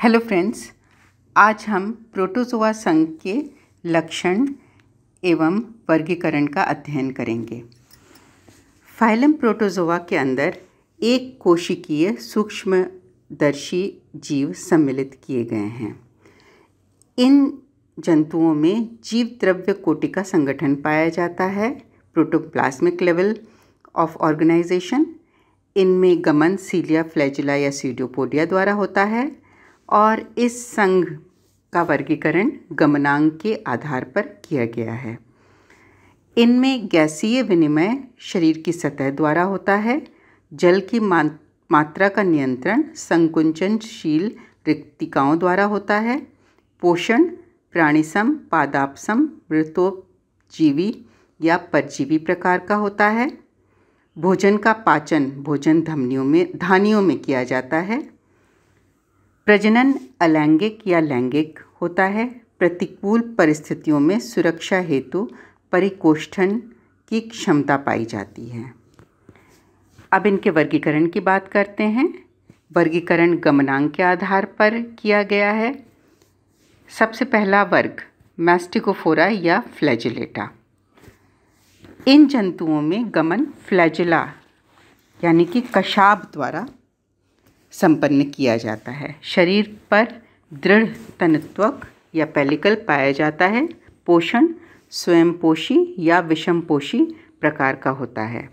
Hello friends, आज हम protozoa संघ के लक्षण एवं वर्गीकरण का अध्ययन करेंगे। फाइलम प्रोटोजोआ के अंदर एक कोशिकीय सूक्ष्मदर्शी जीव सम्मिलित किए गए हैं। इन जंतुओं में जीव द्रव्य कोटि का संगठन पाया जाता है, प्रोटोप्लाज्मिक लेवल ऑफ ऑर्गेनाइजेशन। इनमें गमन सीलिया, फ्लैजिला या सीडोपोडिया द्वारा होता है और इस संघ का वर्गीकरण गमनांक के आधार पर किया गया है। इनमें गैसीय विनिमय शरीर की सतह द्वारा होता है। जल की मात्रा का नियंत्रण संकुचनशील रिक्तिकाओं द्वारा होता है। पोषण प्राणिसम, पादापसम, मृतोपजीवी या परजीवी प्रकार का होता है। भोजन का पाचन भोजन धानियों में किया जाता है। प्रजनन अलैंगिक या लैंगिक होता है। प्रतिकूल परिस्थितियों में सुरक्षा हेतु परिकोष्ठन की क्षमता पाई जाती है। अब इनके वर्गीकरण की बात करते हैं। वर्गीकरण गमनांक के आधार पर किया गया है। सबसे पहला वर्ग मैस्टिकोफोरा या फ्लैजिलेटा। इन जंतुओं में गमन फ्लैजिला यानी कि कशाब द्वारा संपन्न किया जाता है। शरीर पर दृढ़ तनत्वक या पेलिकल पाया जाता है। पोषण स्वयंपोषी या विषमपोषी प्रकार का होता है।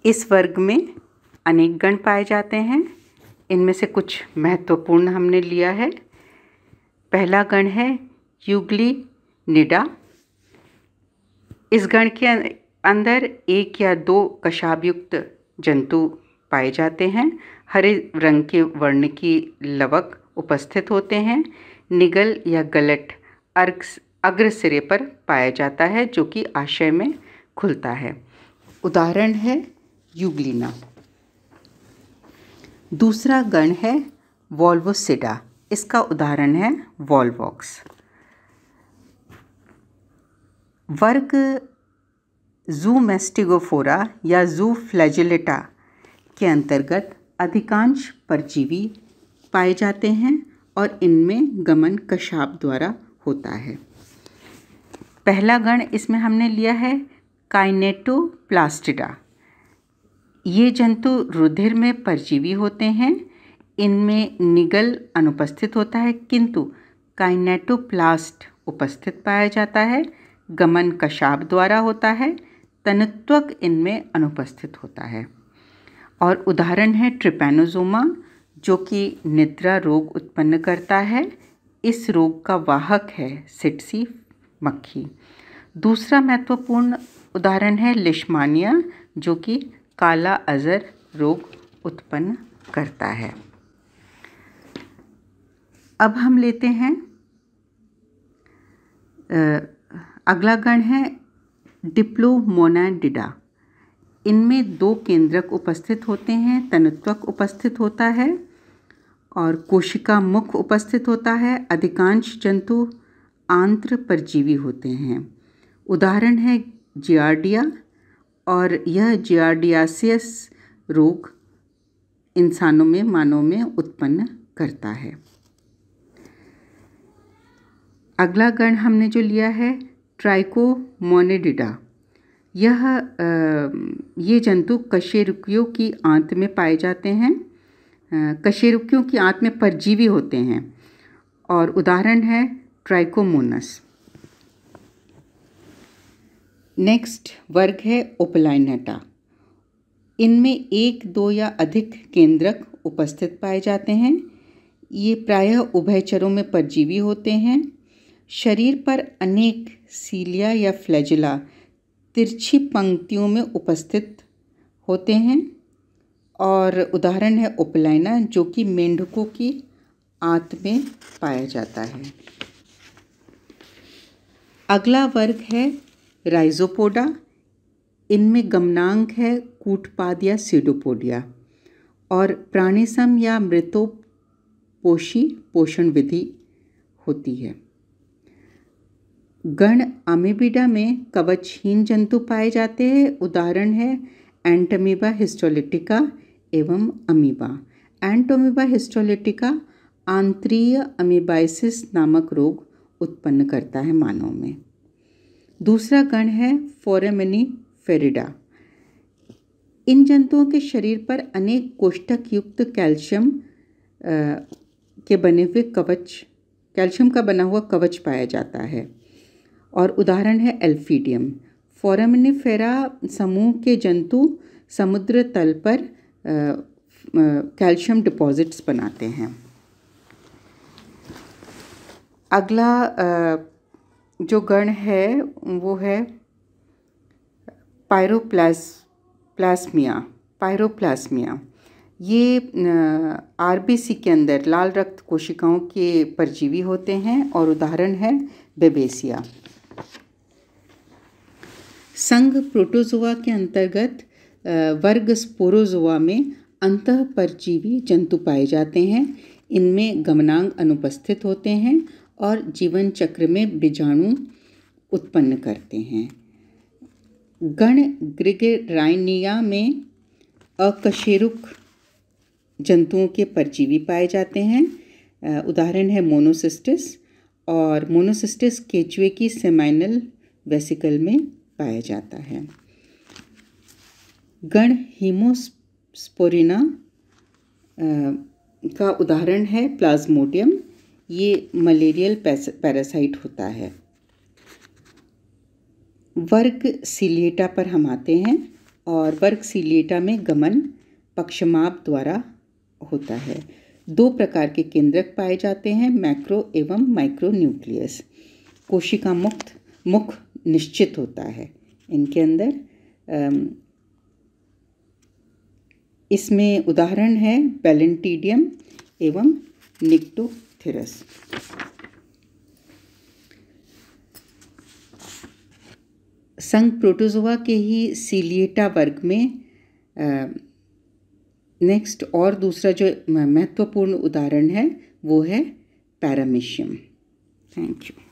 इस वर्ग में अनेक गण पाए जाते हैं। इनमें से कुछ महत्वपूर्ण हमने लिया है। पहला गण है यूग्लिनिडा। इस गण के अंदर एक या दो कशाबयुक्त जंतु पाए जाते हैं। हरे रंग के वर्ण की लवक उपस्थित होते हैं। निगल या गलट अग्र सिरे पर पाया जाता है जो कि आशय में खुलता है। उदाहरण है यूग्लिना। दूसरा गण है वॉल्वोसिडा। इसका उदाहरण है वॉल्वॉक्स। वर्ग ज़ूमेस्टिगोफोरा या ज़ूफ्लैजिलेटा के अंतर्गत अधिकांश परजीवी पाए जाते हैं और इनमें गमन कशाब द्वारा होता है। पहला गण इसमें हमने लिया है काइनेटोप्लास्टिडा। ये जंतु रुधिर में परजीवी होते हैं। इनमें निगल अनुपस्थित होता है किंतु काइनेटोप्लास्ट उपस्थित पाया जाता है। गमन कशाब द्वारा होता है। तनत्वक इनमें अनुपस्थित होता है। और उदाहरण है ट्रिपैनोसोमा जो कि निद्रा रोग उत्पन्न करता है। इस रोग का वाहक है सिट्सी मक्खी। दूसरा महत्वपूर्ण उदाहरण है लिशमानिया जो कि काला अजर रोग उत्पन्न करता है। अब हम लेते हैं अगला गण है डिप्लोमोनाडिडा। इनमें दो केंद्रक उपस्थित होते हैं। तनत्वक उपस्थित होता है और कोशिका मुख उपस्थित होता है। अधिकांश जंतु आंत्र परजीवी होते हैं। उदाहरण है जियार्डिया और यह जियार्डियासियस रोग इंसानों में मानव में उत्पन्न करता है। अगला गण हमने जो लिया है ट्राइकोमोनिडिडा। ये जंतु कशेरुकियों की आंत में पाए जाते हैं। कशेरुकियों की आंत में परजीवी होते हैं और उदाहरण है ट्राइकोमोनस। नेक्स्ट वर्ग है ओपलाइनेटा। इनमें एक, दो या अधिक केंद्रक उपस्थित पाए जाते हैं। ये प्रायः उभयचरों में परजीवी होते हैं। शरीर पर अनेक सीलिया या फ्लैजिला तिरछी पंक्तियों में उपस्थित होते हैं और उदाहरण है ओपलाइना जो कि मेंढकों की आंत में पाया जाता है। अगला वर्ग है राइजोपोडा। इनमें गमनांक है कूटपाद या सीडोपोडिया और प्राणिसम या मृतोपोषी पोषण विधि होती है। गण अमीबिडा में कवचहीन जंतु पाए जाते हैं। उदाहरण है एंटमीबा हिस्टोलिटिका एवं अमीबा। एंटोमीबा हिस्टोलिटिका आंत्रीय अमीबाइसिस नामक रोग उत्पन्न करता है मानव में। दूसरा गण है फोरामिनीफेरिडा। इन जंतुओं के शरीर पर अनेक कोष्ठक युक्त कैल्शियम का बना हुआ कवच पाया जाता है और उदाहरण है एल्फीडियम। फोरामिनीफेरा समूह के जंतु समुद्र तल पर कैल्शियम डिपॉजिट्स बनाते हैं। अगला जो गण है वो है पायरोप्लाज्मिया। ये आरबीसी के अंदर लाल रक्त कोशिकाओं के परजीवी होते हैं और उदाहरण है बेबेसिया। संघ प्रोटोजोआ के अंतर्गत वर्ग स्पोरोजोआ में अंतःपरजीवी जंतु पाए जाते हैं। इनमें गमनांग अनुपस्थित होते हैं और जीवन चक्र में बीजाणु उत्पन्न करते हैं। गण ग्रिगेराइनिया में अकशेरुक जंतुओं के परजीवी पाए जाते हैं। उदाहरण है मोनोसिस्टिस, और मोनोसिस्टिस केचुए की सेमाइनल वेसिकल में पाया जाता है। गण हीमोस्पोरिना का उदाहरण है प्लाज्मोडियम। ये मलेरियल पैरासाइट होता है। वर्ग सीलिएटा पर हम आते हैं और वर्ग सीलिएटा में गमन पक्षमाप द्वारा होता है। दो प्रकार के केंद्रक पाए जाते हैं, मैक्रो एवं माइक्रो न्यूक्लियस। कोशिका मुख निश्चित होता है इनके अंदर। इसमें उदाहरण है पैलेंटिडियम एवं निक्टोथेरस। संघ प्रोटोजोआ के ही सीलिएटा वर्ग में नेक्स्ट और दूसरा जो महत्वपूर्ण उदाहरण है वो है पैरामीशियम। Thank you.